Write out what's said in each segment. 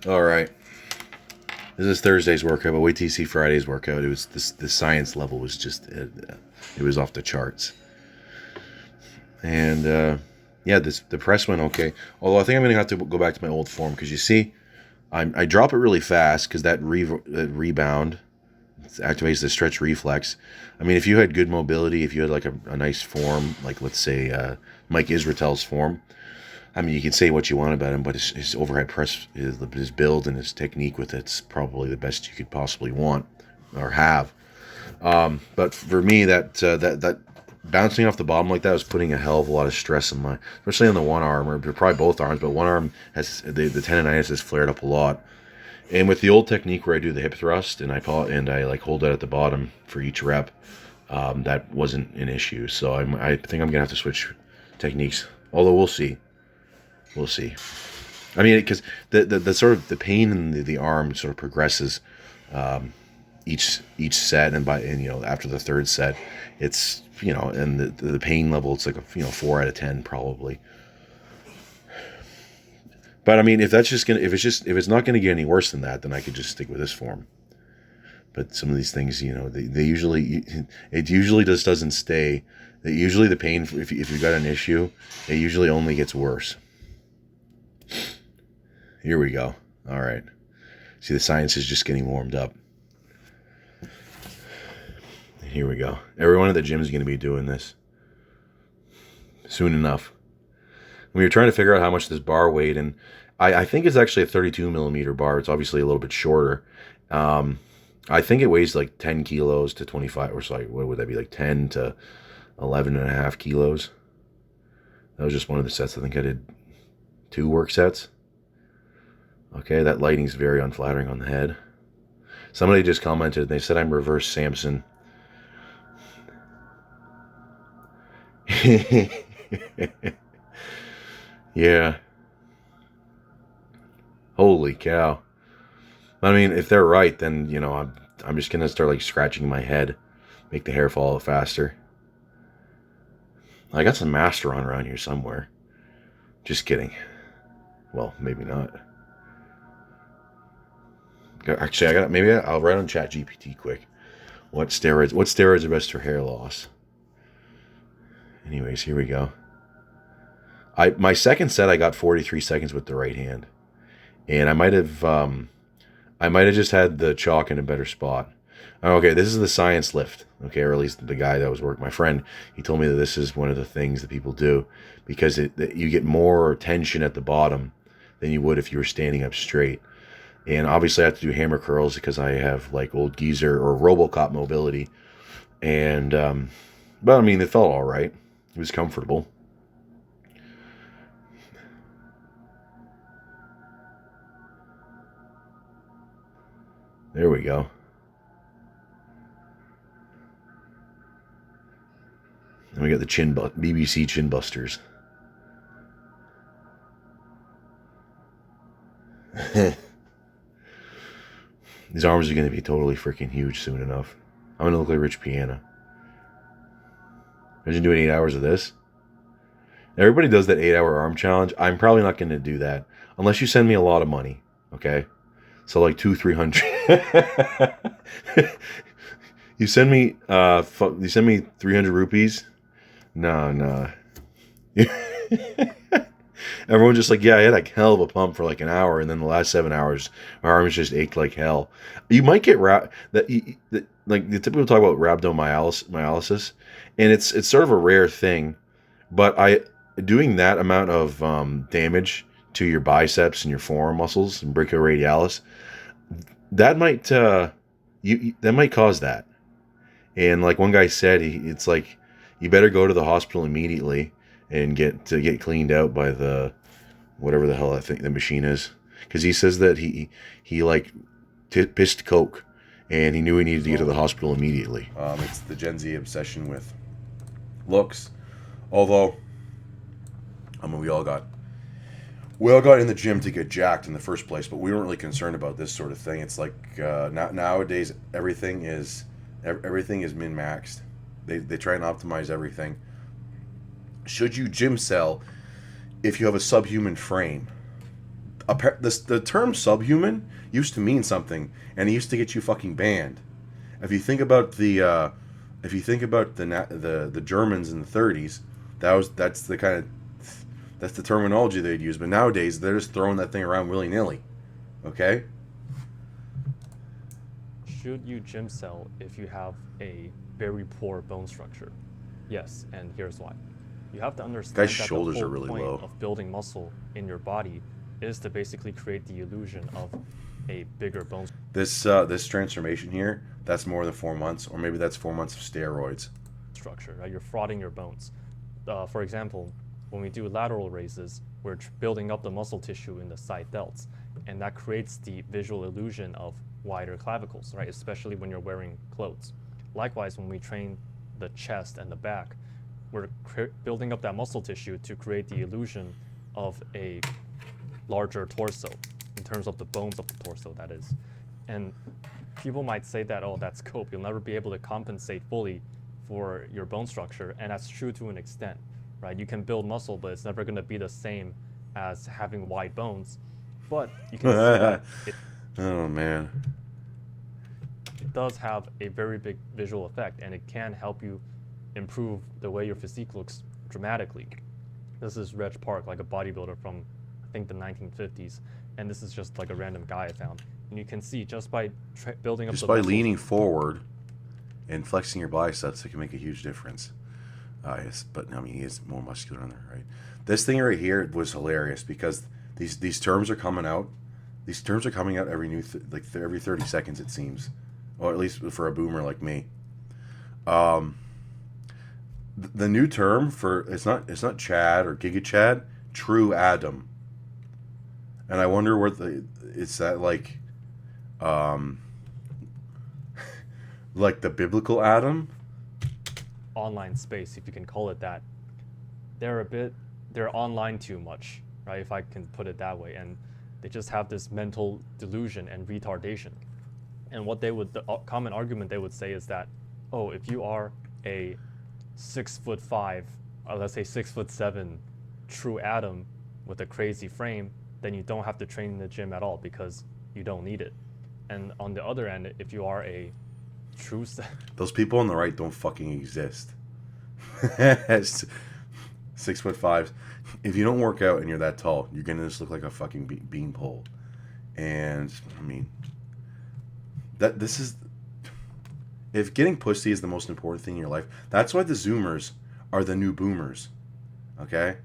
All right. This is Thursday's workout, but wait till you see Friday's workout. It was this. The science level was just it was off the charts. And yeah, the press went okay. Although I think I'm gonna have to go back to my old form because you see, I drop it really fast because that rebound activates the stretch reflex. I mean, if you had good mobility, if you had like a nice form, like let's say Mike Israel's form. I mean, you can say what you want about him, but his overhead press, his build and his technique with it's probably the best you could possibly want or have. But for me, that bouncing off the bottom like that was putting a hell of a lot of stress on my, especially on the one arm or probably both arms. But one arm has the tendonitis has flared up a lot. And with the old technique where I do the hip thrust and I like hold it at the bottom for each rep, that wasn't an issue. So I think I'm gonna have to switch techniques. Although we'll see. We'll see. I mean, because the sort of the pain in the arm sort of progresses each set, and after the third set, it's and the pain level it's like a 4 out of 10 probably. But I mean, if it's not gonna get any worse than that, then I could just stick with this form. But some of these things, they usually it usually just doesn't stay. Usually the pain, if you've got an issue, it usually only gets worse. Here we go. All right. See, the science is just getting warmed up. Here we go. Everyone at the gym is going to be doing this soon enough. We were trying to figure out how much this bar weighed, and I think it's actually a 32 millimeter bar. It's obviously a little bit shorter. I think it weighs like 10 kilos to 25, or sorry, what would that be, like 10 to 11 and a half kilos. That was just one of the sets. I think I did 2 work sets. Okay, that lighting's very unflattering on the head. Somebody just commented, they said I'm reverse Samson. Yeah. Holy cow. I mean, if they're right, then, I'm just going to start, like, scratching my head. Make the hair fall faster. I got some Masteron around here somewhere. Just kidding. Well, maybe not. Actually, I'll write on ChatGPT quick. What steroids are best for hair loss? Anyways, here we go. My second set I got 43 seconds with the right hand. And I might have just had the chalk in a better spot. Okay, this is the science lift. Okay, or at least the guy that was working, my friend, he told me that this is one of the things that people do because you get more tension at the bottom than you would if you were standing up straight. And obviously I have to do hammer curls because I have like old geezer or Robocop mobility. And, but I mean, it felt all right. It was comfortable. There we go. And we got the BBC chin busters. These arms are going to be totally freaking huge soon enough. I'm going to look like Rich Piana. Imagine doing 8 hours of this. Everybody does that 8-hour arm challenge. I'm probably not going to do that unless you send me a lot of money. Okay, so like 300. You send me 300 rupees. No. Everyone's just like, yeah, I had a hell of a pump for like an hour, and then the last 7 hours, my arms just ached like hell. You might get like the typical talk about rhabdomyolysis, and it's sort of a rare thing, but doing that amount of damage to your biceps and your forearm muscles and brachioradialis, that might that might cause that. And like one guy said, it's like you better go to the hospital immediately and get cleaned out by the whatever the hell I think the machine is, because he says that he like pissed coke and he knew he needed to get to the hospital immediately. It's the Gen Z obsession with looks. Although, I mean, we all got in the gym to get jacked in the first place, but we weren't really concerned about this sort of thing. It's like nowadays everything is min-maxed. They try and optimize everything. Should you gym sell if you have a subhuman frame? the term subhuman used to mean something, and it used to get you fucking banned. If you think about the the Germans in the 30s, that's the terminology they'd use. But nowadays they're just throwing that thing around willy nilly. Okay. Should you Gymcel if you have a very poor bone structure? Yes, and here's why. You have to understand Guy's that the shoulders whole are really point low. of building muscle in your body is to basically create the illusion of a bigger bone This transformation here, that's more than 4 months, or maybe that's 4 months of steroids. structure, right? You're frauding your bones. For example, when we do lateral raises, we're building up the muscle tissue in the side delts, and that creates the visual illusion of wider clavicles, right? Especially when you're wearing clothes. Likewise, when we train the chest and the back, we're building up that muscle tissue to create the illusion of a larger torso in terms of the bones of the torso, that is. And people might say that, oh, that's cope. You'll never be able to compensate fully for your bone structure, and that's true to an extent, right? You can build muscle, but it's never going to be the same as having wide bones. But you can see that Oh man. it does have a very big visual effect, and it can help you improve the way your physique looks dramatically. This is Reg Park, like a bodybuilder from, I think, the 1950s, and this is just like a random guy I found. And you can see just by building up Just the by muscles, leaning forward and flexing your biceps, it can make a huge difference. Yes, but I mean, he is more muscular on there, right? This thing right here was hilarious because these terms are coming out. These terms are coming out every every 30 seconds, it seems, or at least for a boomer like me. The new term for it's not Chad or Giga Chad, True Adam, and I wonder what it's that like the biblical Adam. online space, if you can call it that, they're online too much, right? If I can put it that way, and they just have this mental delusion and retardation. And what the common argument they would say is that, oh, if you are a 6'5", or let's say 6'7", true Adam with a crazy frame, then you don't have to train in the gym at all because you don't need it. And on the other end, if you are a true Those people on the right don't fucking exist. 6'5". If you don't work out and you're that tall, you're gonna just look like a fucking beanpole. And I mean, this is, if getting pussy is the most important thing in your life, that's why the Zoomers are the new boomers. Okay,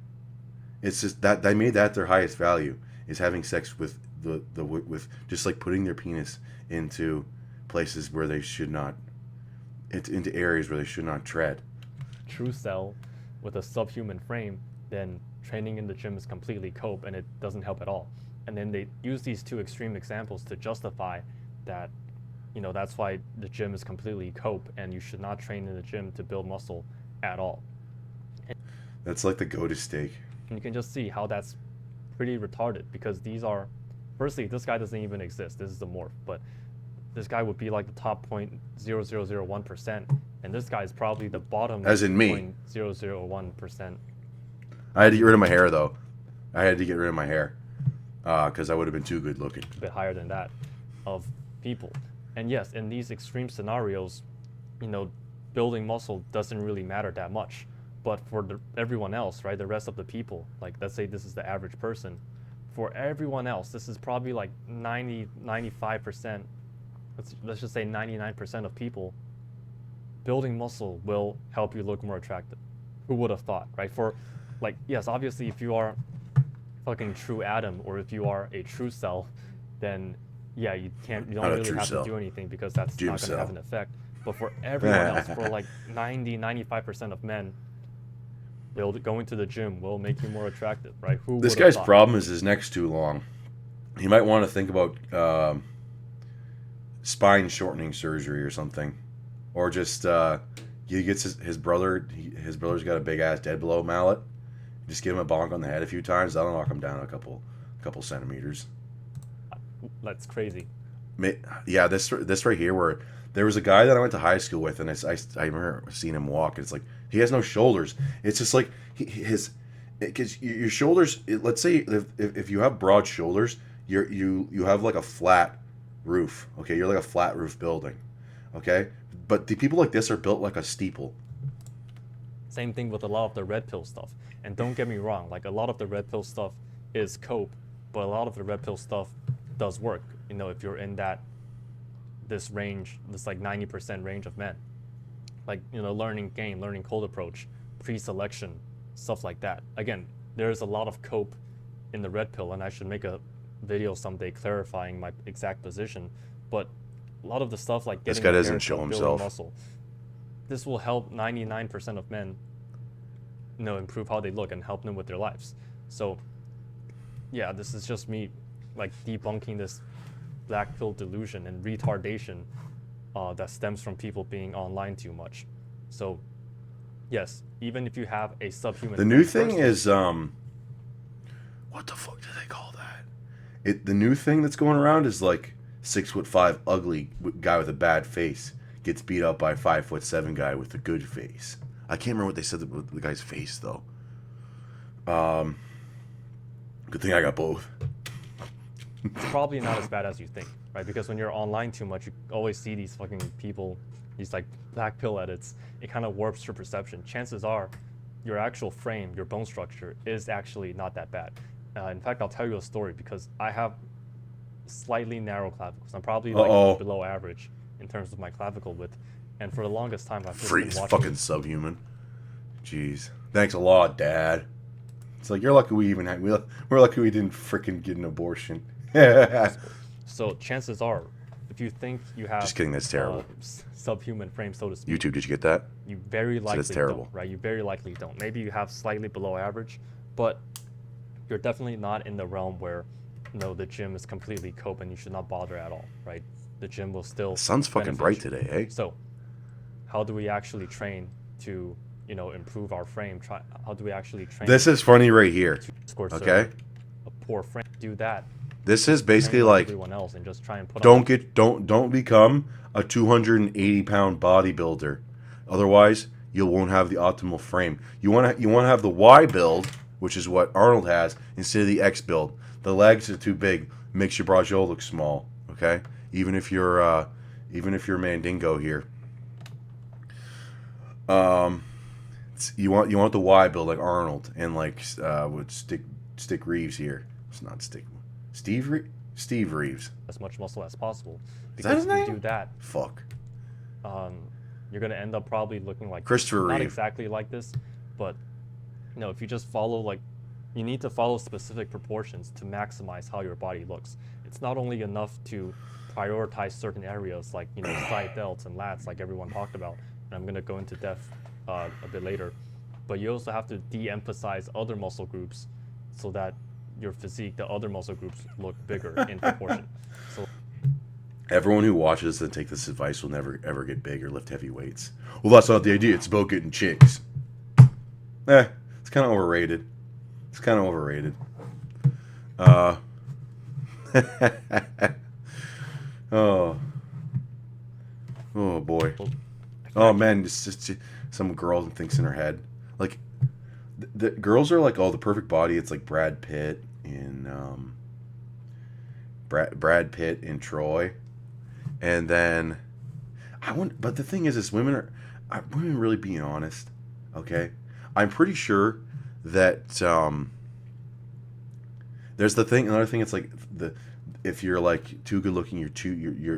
it's just that they made that their highest value is having sex with with just like putting their penis into places where they should not, into areas where they should not tread. true cell with a subhuman frame, then training in the gym is completely cope and it doesn't help at all. And then they use these two extreme examples to justify that, that's why the gym is completely cope and you should not train in the gym to build muscle at all. That's like the go to steak. And you can just see how that's pretty retarded because these are, firstly, this guy doesn't even exist. This is a morph, but this guy would be like the top 0.0001%, and this guy is probably the bottom As in me. 0.001%. I had to get rid of my hair though. I had to get rid of my hair because I would have been too good looking. A bit higher than that of people. And yes, in these extreme scenarios, building muscle doesn't really matter that much. But for everyone else, right, the rest of the people, like let's say this is the average person, for everyone else, this is probably like 95%, let's just say 99% of people, building muscle will help you look more attractive. Who would have thought, right? For like, yes, obviously if you are fucking true Adam or if you are a true cell, then yeah, you don't really have to do anything because that's not going to have an effect. But for everyone else, for like 95% of men, going to the gym will make you more attractive, right? This guy's problem is his neck's too long. He might want to think about spine shortening surgery or something, or just he gets his brother. His brother's got a big ass dead blow mallet. Just give him a bonk on the head a few times. That'll knock him down a couple centimeters. That's crazy. Yeah, this right here, where there was a guy that I went to high school with, and I remember seeing him walk. And it's like he has no shoulders. It's just like because your shoulders. Let's say if you have broad shoulders, you have like a flat roof. Okay, you're like a flat roof building. Okay, but the people like this are built like a steeple. Same thing with a lot of the red pill stuff. And don't get me wrong, like a lot of the red pill stuff is cope, but a lot of the red pill stuff does work. You know, if you're in that this range, this like 90% range of men, like you know, learning game, learning cold approach, pre-selection, stuff like that. Again, there's a lot of cope in the red pill, and I should make a video someday clarifying my exact position. But a lot of the stuff like This getting guy the doesn't hair show building himself. muscle, this will help 99% of men, you know, improve how they look and help them with their lives. So yeah, this is just me like debunking this black pill delusion and retardation that stems from people being online too much. So yes, even if you have a subhuman The new frame, thing is what the fuck do they call that? The new thing that's going around is like 6'5" ugly guy with a bad face gets beat up by a 5'7" guy with a good face. I can't remember what they said with the guy's face though. Good thing I got both. it's probably not as bad as you think, right? Because when you're online too much, you always see these fucking people, these like black pill edits. It kind of warps your perception. Chances are, your actual frame, your bone structure, is actually not that bad. In fact, I'll tell you a story because I have slightly narrow clavicles. I'm probably Uh like oh. below average in terms of my clavicle width. And for the longest time, I've just been Freeze. watching. Fucking subhuman. Jeez. Thanks a lot, Dad. It's like you're lucky we even had. We're lucky we didn't freaking get an abortion. So chances are, if you think you have Just kidding. That's terrible. Subhuman frame, so to speak, YouTube, did you get that? you very likely that's terrible. don't, right? You very likely don't. Maybe you have slightly below average, but you're definitely not in the realm where, you know, the gym is completely cope and you should not bother at all, right? The gym will still. The sun's fucking bright benefit you. today, eh? So, how do we actually train to, you know, improve our frame? How do we actually train? This is funny right here. Score Okay. a poor frame. Do that. This is basically Train like everyone else and just try and put don't on. get don't become a 280-pound bodybuilder. Otherwise, you won't have the optimal frame. You want to have the Y build, which is what Arnold has, instead of the X build. The legs are too big, makes your brajol look small. Okay, even if you're Mandingo here. You want the Y build like Arnold and like with Stick Reeves here. It's not Stick. Steve Reeves. As much muscle as possible. Is that his Because if name? you do that, Fuck. you're gonna end up probably looking like Christopher not Reeve. exactly like this, but you know, if you just follow like, you need to follow specific proportions to maximize how your body looks. It's not only enough to prioritize certain areas like, you know, side delts and lats like everyone talked about, and I'm gonna go into depth a bit later, but you also have to de-emphasize other muscle groups so that your physique, the other muscle groups, look bigger in proportion. So Everyone who watches and take this advice will never ever get big or lift heavy weights. Well, that's not the idea. It's about getting chicks. It's kind of overrated. It's kind of overrated. Oh, oh boy. Oh man, it's just some girl thinks in her head like the girls are like, oh, the perfect body. It's like Brad Pitt in Brad Pitt in Troy, and then I want. But the thing is women are women really being honest? Okay, I'm pretty sure that there's the thing. Another thing, it's like if you're like too good looking, you're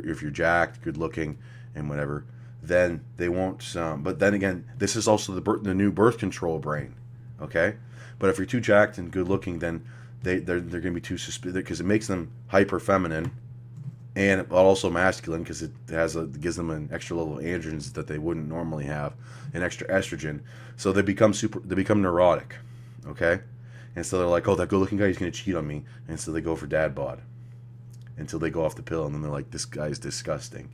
if you're jacked, good looking, and whatever, then they won't. But then again, this is also the new birth control brain. Okay, but if you're too jacked and good looking, then they're going to be too suspicious because it makes them hyper feminine and also masculine because it gives them an extra level of androgens that they wouldn't normally have, an extra estrogen. So they become neurotic. Okay, and so they're like, oh, that good looking guy, he's going to cheat on me, and so they go for dad bod until they go off the pill, and then they're like, this guy's disgusting.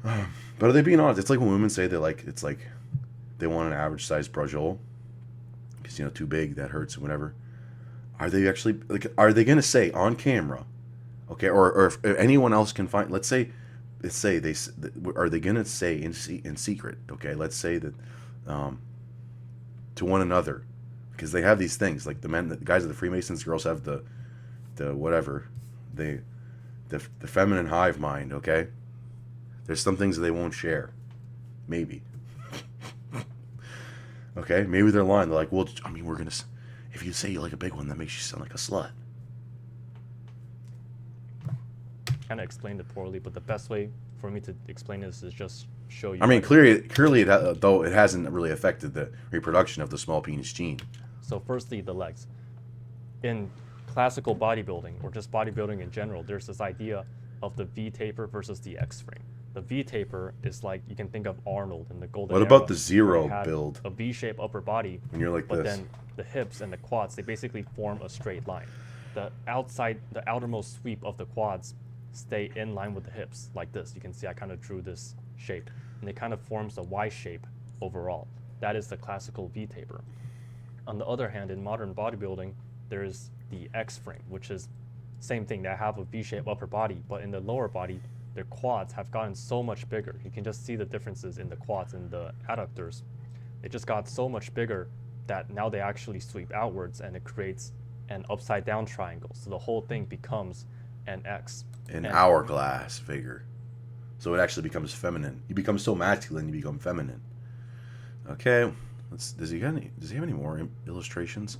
But are they being honest? It's like when women say they like, it's like they want an average sized brajol because, you know, too big, that hurts or whatever. Are they actually like? Are they gonna say on camera, okay, or if anyone else can find? Let's say they are they gonna say in secret? Okay, let's say that to one another, because they have these things like the guys at the Freemasons, girls have the whatever, the feminine hive mind. Okay, there's some things that they won't share. Maybe. Okay, maybe they're lying. They're like, well, I mean, if you say you like a big one, that makes you sound like a slut. Kind of explained it poorly, but the best way for me to explain this is just show you. I mean, clearly, though it hasn't really affected the reproduction of the small penis gene. So firstly, the legs. In classical bodybuilding, or just bodybuilding in general, there's this idea of the V taper versus the X frame. The V taper is like, you can think of Arnold in the golden What era, about the where zero he had build? a V-shaped upper body, When you're like but this. then the hips and the quads, they basically form a straight line. The outermost sweep of the quads stay in line with the hips, like this. You can see I kind of drew this shape, and it kind of forms a Y shape overall. That is the classical V taper. On the other hand, in modern bodybuilding, there's the X frame, which is same thing. They have a V-shaped upper body, but in the lower body, their quads have gotten so much bigger. You can just see the differences in the quads and the adductors. They just got so much bigger that now they actually sweep outwards, and it creates an upside down triangle. So the whole thing becomes an X. An hourglass figure. So it actually becomes feminine. You become so masculine, you become feminine. Okay, does he have any more illustrations?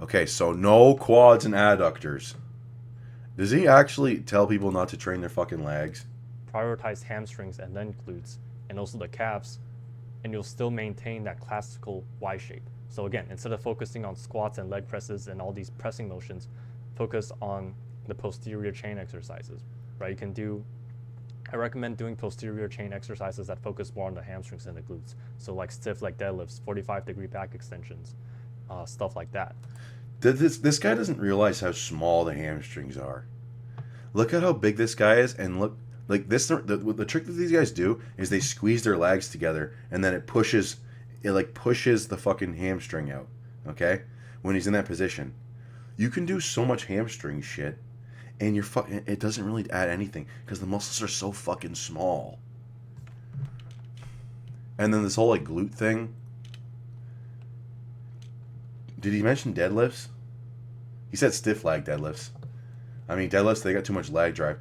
Okay, so no quads and adductors. Does he actually tell people not to train their fucking legs? Prioritize hamstrings and then glutes, and also the calves, and you'll still maintain that classical Y shape. So again, instead of focusing on squats and leg presses and all these pressing motions, focus on the posterior chain exercises, right? I recommend doing posterior chain exercises that focus more on the hamstrings and the glutes. So like stiff leg deadlifts, 45-degree back extensions, stuff like that. This guy doesn't realize how small the hamstrings are. Look at how big this guy is, and look like this. The trick that these guys do is they squeeze their legs together, and then it pushes the fucking hamstring out. Okay, when he's in that position, you can do so much hamstring shit, and it doesn't really add anything because the muscles are so fucking small. And then this whole like glute thing. Did he mention deadlifts? He said stiff leg deadlifts. I mean, deadlifts, they got too much leg drive.